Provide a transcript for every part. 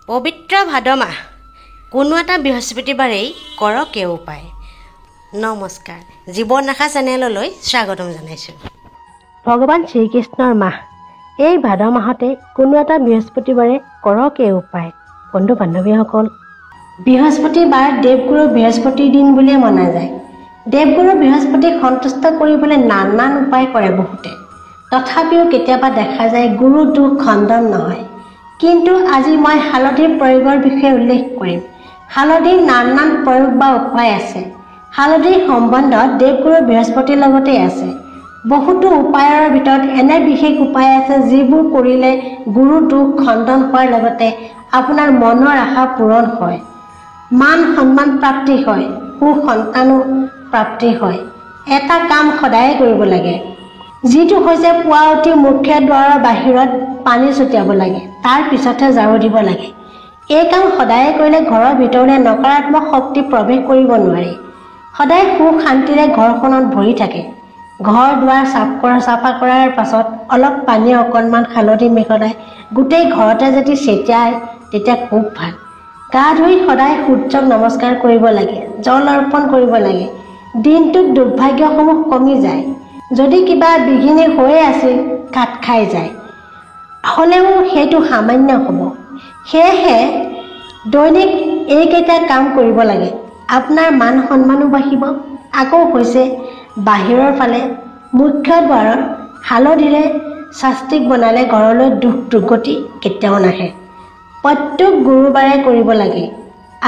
পবিত্ৰ ভাদ মাহ কোনো এটা বৃহস্পতিবাৰেই কৰক এই উপায়। নমস্কাৰ, জীৱন ৰেখা চেনেললৈ স্বাগতম জনাইছোঁ। ভগৱান শ্ৰীকৃষ্ণৰ মাহ এই ভাদ মাহতে কোনো এটা বৃহস্পতিবাৰে কৰক এই উপায়। বন্ধু বান্ধৱীসকল, বৃহস্পতিবাৰ দেৱগুৰু বৃহস্পতিৰ দিন বুলিয়ে মনা যায়। দেৱগুৰু বৃহস্পতিক সন্তুষ্ট কৰিবলৈ নানান উপায় কৰে বহুতে। তথাপিও কেতিয়াবা দেখা যায় গুৰু দুখ খণ্ডন নহয়। কিন্তু আজি মই হালধিৰ প্ৰয়োগৰ বিষয়ে উল্লেখ কৰিম। হালধিৰ নানান প্ৰয়োগ বা উপায় আছে। হালধিৰ সম্বন্ধ দেৱগুৰু বৃহস্পতিৰ লগতেই আছে। বহুতো উপায়ৰ ভিতৰত এনে বিশেষ উপায় আছে যিবোৰ কৰিলে গুৰু দুখ খণ্ডন হোৱাৰ লগতে আপোনাৰ মনৰ আশা পূৰণ হয়, মান সন্মান প্ৰাপ্তি হয়, সুসন্তানো প্ৰাপ্তি হয়। এটা কাম সদায় কৰিব লাগে, যিটো হৈছে পুৱা উঠি মুখ্য দুৱাৰৰ বাহিৰত পানী ছটিয়াব লাগে, তাৰ পিছতহে ঝাৰু দিব লাগে। এই কাম সদায় কৰিলে ঘৰৰ ভিতৰলৈ নকাৰাত্মক শক্তি প্ৰৱেশ কৰিব নোৱাৰে। সদায় সুখ শান্তিৰে ঘৰখনত ভৰি থাকে। ঘৰ দুৱাৰ চাফা কৰাৰ পাছত অলপ পানী অকণমান হালধি মিহলাই গোটেই ঘৰতে যদি ছটিয়ায় তেতিয়া খুব ভাল। গা ধুই সদায় সূৰ্যক নমস্কাৰ কৰিব লাগে, জল অৰ্পণ কৰিব লাগে। দিনটোত দুৰ্ভাগ্যসমূহ কমি যায়। যদি কিবা বিঘিনি হৈ আছিল কাট খাই যায়, হ'লেও সেইটো সামান্য হ'ব। সেয়েহে দৈনিক এইকেইটা কাম কৰিব লাগে। আপোনাৰ মান সন্মানো বাঢ়িব। আকৌ হৈছে বাহিৰৰ ফালে মুখ্য দুৱাৰত হালধিৰে স্বাস্তিক বনালে ঘৰলৈ দুখ দুৰ্গতি কেতিয়াও নাহে। প্ৰত্যেক গুৰুবাৰে কৰিব লাগে।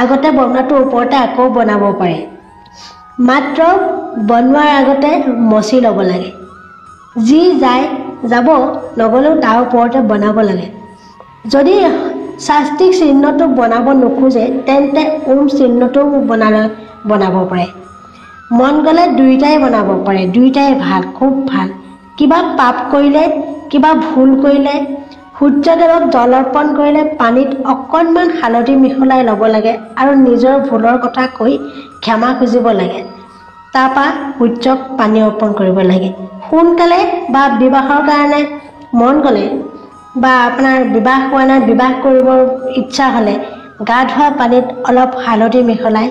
আগতে বনোৱাটোৰ ওপৰতে আকৌ বনাব পাৰে। মাত্ৰ বনোৱাৰ আগতে মচি ল'ব লাগে। যি যায় যাব, নগ'লেও তাৰ ওপৰতে বনাব লাগে। যদি স্বাস্তিক চিহ্নটো বনাব নোখোজে তেন্তে চিহ্নটোও বনাব পাৰে। মন গ'লে দুয়োটাই বনাব পাৰে। দুয়োটাই ভাল, খুব ভাল। কিবা পাপ কৰিলে, কিবা ভুল কৰিলে, সূৰ্যদেৱক জল অৰ্পণ কৰিলে পানীত অকণমান হালধি মিহলাই ল'ব লাগে আৰু নিজৰ ভুলৰ কথা কৈ ক্ষমা খুজিব লাগে। তাৰপৰা সূৰ্যক পানী অৰ্পণ কৰিব লাগে। সোনকালে বা বিবাহৰ কাৰণে মন গ'লে বা আপোনাৰ বিবাহ হোৱা নাই, বিবাহ কৰিবৰ ইচ্ছা হ'লে গা ধোৱা পানীত অলপ হালধি মিহলাই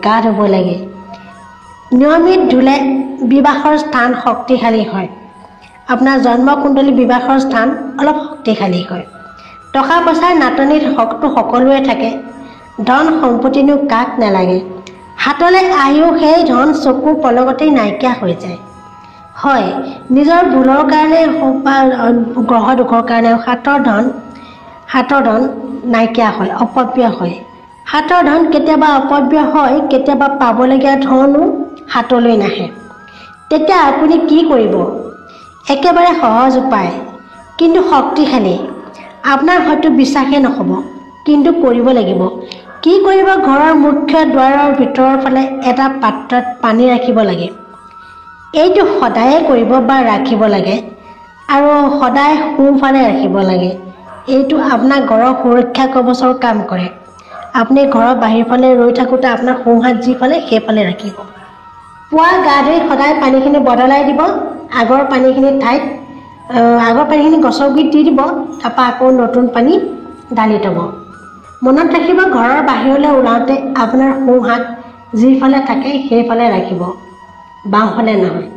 গা ধুব লাগে। নিয়মিত ধুলে বিবাহৰ স্থান শক্তিশালী হয়। আপোনাৰ জন্মকুণ্ডলী বিবাহৰ স্থান অলপ শক্তিশালী হয়। টকা পইচাৰ নাটনিত হকটো সকলোৱে থাকে। ধন সম্পত্তিনো কাক নালাগে। হাতলৈ আহিও সেই ধন চকু পলকতেই নাইকিয়া হৈ যায়। হয়, নিজৰ ভুলৰ কাৰণে হওক বা গ্ৰহ দুখৰ কাৰণে হাতৰ ধন নাইকিয়া হয়, অপব্যয় হয়। হাতৰ ধন কেতিয়াবা অপব্যয় হয়, কেতিয়াবা পাবলগীয়া ধনো হাতলৈ নাহে। তেতিয়া আপুনি কি কৰিব? একেবাৰে সহজ উপায়, কিন্তু শক্তিশালী। আপোনাৰ হয়তো বিশ্বাসেই নহ'ব, কিন্তু কৰিব লাগিব। কি কৰিব? ঘৰৰ মুখ্য দুৱাৰৰ ভিতৰৰ ফালে এটা পাত্ৰত পানী ৰাখিব লাগে। এইটো সদায়ে কৰিব বা ৰাখিব লাগে আৰু সদায় সোঁফালে ৰাখিব লাগে। এইটো আপোনাৰ ঘৰৰ সুৰক্ষা কৱচৰ কাম কৰে। আপুনি ঘৰৰ বাহিৰ ফালে ৰৈ থাকোঁতে আপোনাৰ সোঁহাত যিফালে সেইফালে ৰাখিব। পুৱা গা ধুই সদায় পানীখিনি বদলাই দিব। আগৰ পানীখিনি গছৰ গুৰিত দি দিব। তাৰপৰা আকৌ নতুন পানী ঢালি থ'ব। মনত ৰাখিব, ঘৰৰ বাহিৰলৈ ওলাওঁতে আপোনাৰ সোঁহাত যিফালে থাকে সেইফালে ৰাখিব, বাওঁফালে নহয়।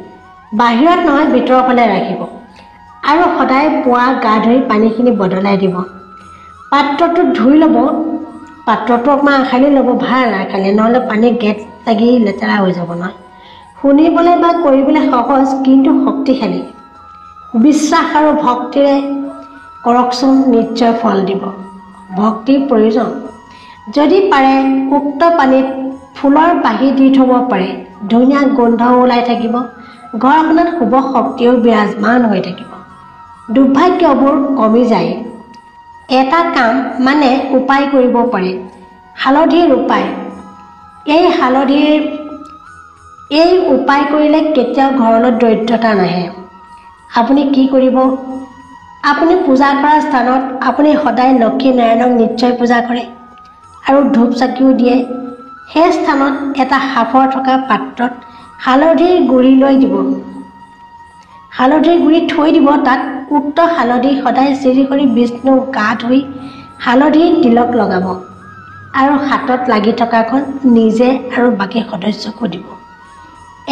বাহিৰত নহয়, ভিতৰৰ ফালে ৰাখিব। আৰু সদায় পুৱা গা ধুই পানীখিনি বদলাই দিব। পাত্ৰটো ধুই ল'ব। পাত্ৰটো অকণমান আখালি ল'ব, ভাল আখালি, নহ'লে পানী গেট লাগি লেতেৰা হৈ যাব নহয়। শুনিবলৈ বা কৰিবলৈ সহজ, কিন্তু শক্তিশালী। বিশ্বাস আৰু ভক্তিৰে কৰকচোন, নিশ্চয় ফল দিব। ভক্তিৰ প্ৰয়োজন। যদি পাৰে উক্ত পানীত ফুলৰ পাহি দি থ'ব পাৰে। ধুনীয়া গোন্ধও ওলাই থাকিব। ঘৰখনত শুভ শক্তিও বিৰাজমান হৈ থাকিব। দুৰ্ভাগ্যবোৰ কমি যায়। এটা কাম মানে উপায় কৰিব পাৰে। হালধিৰ উপায়। এই উপায় কৰিলে কেতিয়াও ঘৰলৈ দৰিদ্ৰতা নাহে। আপুনি কি কৰিব? আপুনি পূজা কৰা স্থানত আপুনি সদায় লক্ষী নাৰায়ণক নিশ্চয় পূজা কৰে আৰু ধূপ চাকিও দিয়ে। সেই স্থানত এটা সাফৰ থকা পাত্ৰত হালধিৰ গুড়ি লৈ দিব। হালধিৰ গুড়ি থৈ দিব। তাত উক্ত হালধি সদায় শ্ৰী হৰি বিষ্ণু গা ধুই হালধিৰ তিলক লগাব আৰু হাতত লাগি থকাখন নিজে আৰু বাকী সদস্যকো দিব।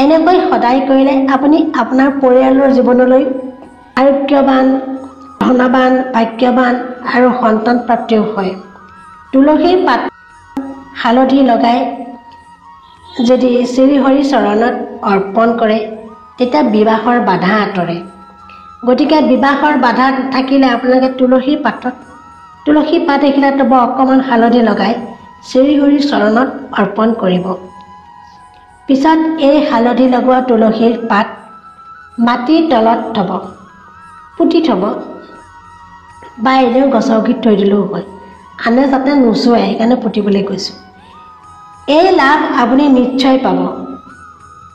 এনেকৈ সদায় কৰিলে আপুনি আপোনাৰ পৰিয়ালৰ জীৱনলৈ আৰোগ্যৱান, ধনৱান, ভাগ্যৱান আৰু সন্তান প্ৰাপ্তিও হয়। তুলসীৰ পাত হালধি লগাই যদি শ্ৰীহৰি চৰণত অৰ্পণ কৰে তেতিয়া বিবাহৰ বাধা আঁতৰে। গতিকে বিবাহৰ বাধা থাকিলে আপোনালোকে তুলসী পাত এখিলা অকণমান হালধি লগাই শ্ৰীহৰিৰ চৰণত অৰ্পণ কৰিব। পিছত এই হালধি লগোৱা তুলসীৰ পাত মাটিৰ তলত থ'ব, পুতি থ'ব বা এনেও গছৰ গুৰিত থৈ দিলেও হয়। আনে যাতে নোচোৱাই সেইকাৰণে পুতিবলৈ কৈছোঁ। এই লাভ আপুনি নিশ্চয় পাব।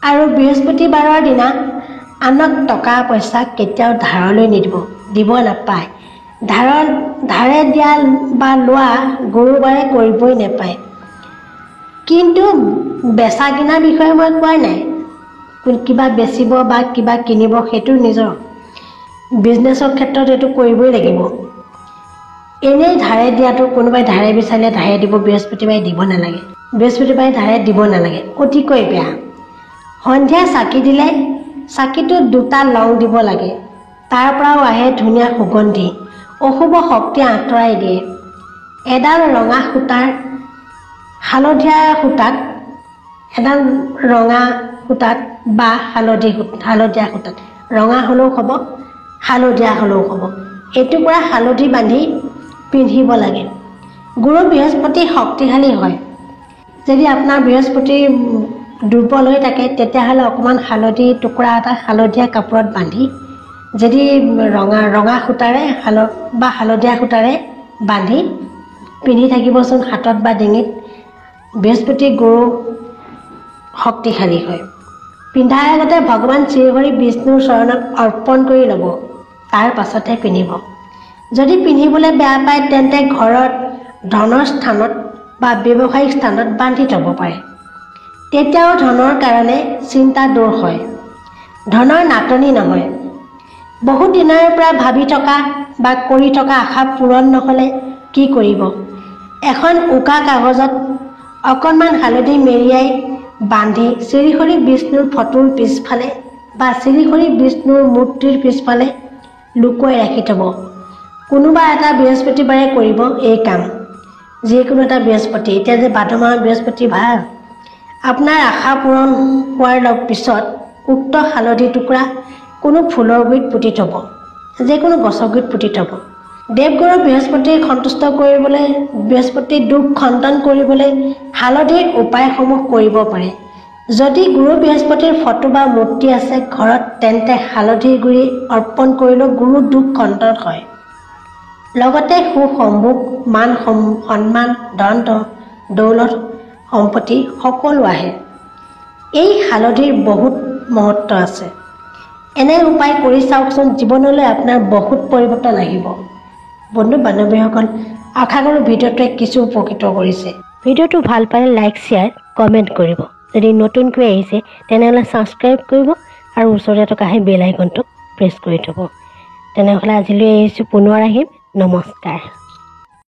আৰু বৃহস্পতিবাৰৰ দিনা আনক টকা পইচা কেতিয়াও ধাৰলৈ দিব নাপায়। ধাৰে দিয়া বা লোৱা গুৰুবাৰে কৰিবই নাপায়। কিন্তু বেচা কিনাৰ বিষয়ে মই কোৱাই নাই। কিবা বেচিব বা কিবা কিনিব সেইটো নিজৰ বিজনেছৰ ক্ষেত্ৰত এইটো কৰিবই লাগিব। এনেই ধাৰে দিয়াটো কোনোবাই ধাৰে বিচাৰিলে ধাৰে দিব, বৃহস্পতিবাৰে দিব নালাগে। বৃহস্পতিবাৰে ধাৰে দিব নালাগে, অতিকৈ বেয়া। সন্ধিয়া চাকি দিলে চাকিটোত 2টা লং দিব লাগে। তাৰ পৰাও আহে ধুনীয়া সুগন্ধি, অশুভ শক্তি আঁতৰাই দিয়ে। এডাল ৰঙা সূতাৰ হালধীয়া সূতাত বা হালধীয়া সূতাত ৰঙা হ'লেও হ'ব, হালধীয়া হ'লেও হ'ব, এটুকুৰা হালধি বান্ধি পিন্ধিব লাগে। গুৰু বৃহস্পতি শক্তিশালী হয়। যদি আপোনাৰ বৃহস্পতি দুৰ্বল হৈ থাকে তেতিয়াহ'লে অকণমান হালধি টুকুৰা এটা হালধীয়া কাপোৰত বান্ধি যদি ৰঙা সূতাৰে বা হালধীয়া সূতাৰে বান্ধি পিন্ধি থাকিবচোন হাতত বা ডিঙিত। বৃহস্পতি গুৰু শক্তিশালী হয়। পিন্ধাৰ আগতে ভগৱান শ্ৰীহৰি বিষ্ণুৰ চৰণত অৰ্পণ কৰি ল'ব, তাৰ পাছতহে পিন্ধিব। যদি পিন্ধিবলৈ বেয়া পায় তেন্তে ঘৰত ধনৰ স্থানত বা ব্যৱসায়িক স্থানত বান্ধি থ'ব পাৰে। তেতিয়াও ধনৰ কাৰণে চিন্তা দূৰ হয়, ধনৰ নাটনি নহয়। বহু দিনৰ পৰা ভাবি থকা বা কৰি থকা আশা পূৰণ নহ'লে কি কৰিব? এখন উকা কাগজত অকণমান হালধি মেৰিয়াই বান্ধি শ্ৰীহৰি বিষ্ণুৰ ফটোৰ পিছফালে বা শ্ৰীহৰি বিষ্ণুৰ মূৰ্তিৰ পিছফালে লুকুৱাই ৰাখি থ'ব। কোনোবা এটা বৃহস্পতিবাৰে কৰিব এই কাম। যিকোনো এটা বৃহস্পতি, এতিয়া যে ভাদ মাহৰ বৃহস্পতি ভাল, আপোনাৰ আশা পূৰণ হোৱাৰ পিছত উক্ত হালধি টুকুৰা কোনো ফুলৰ গুৰিত পুতি থ'ব, যিকোনো গছৰ গুৰিত পুতি থ'ব। দেৱগুৰু বৃহস্পতিক সন্তুষ্ট কৰিবলৈ, বৃহস্পতিৰ দুখ খণ্ডন কৰিবলৈ হালধিৰ উপায়সমূহ কৰিব পাৰে। যদি গুৰু বৃহস্পতিৰ ফটো বা মূৰ্তি আছে ঘৰত তেন্তে হালধিৰ গুৰি অৰ্পণ কৰিলেও গুৰুৰ দুখ খণ্ডন হয়। লগতে সুসম্ভোগ, মান সন্মান, ধন দৌলত, সম্পত্তি সকলো আহে। এই হালধিৰ বহুত মহত্ব আছে। এনে উপায় কৰি চাওকচোন, জীৱনলৈ আপোনাৰ বহুত পৰিৱৰ্তন আহিব। বন্ধু বান্ধৱীসকল, আশা কৰোঁ ভিডিঅ'টোৱে কিছু উপকৃত কৰিছে। ভিডিঅ'টো ভাল পালে লাইক, শ্বেয়াৰ, কমেণ্ট কৰিব। যদি নতুনকৈ আহিছে তেনেহ'লে ছাবস্ক্ৰাইব কৰিব আৰু ওচৰতে থকা সেই বেল আইকনটো প্ৰেছ কৰি থ'ব। তেনেহ'লে আজিলৈ আহিছোঁ, পুনৰ আহিম। নমস্কাৰ।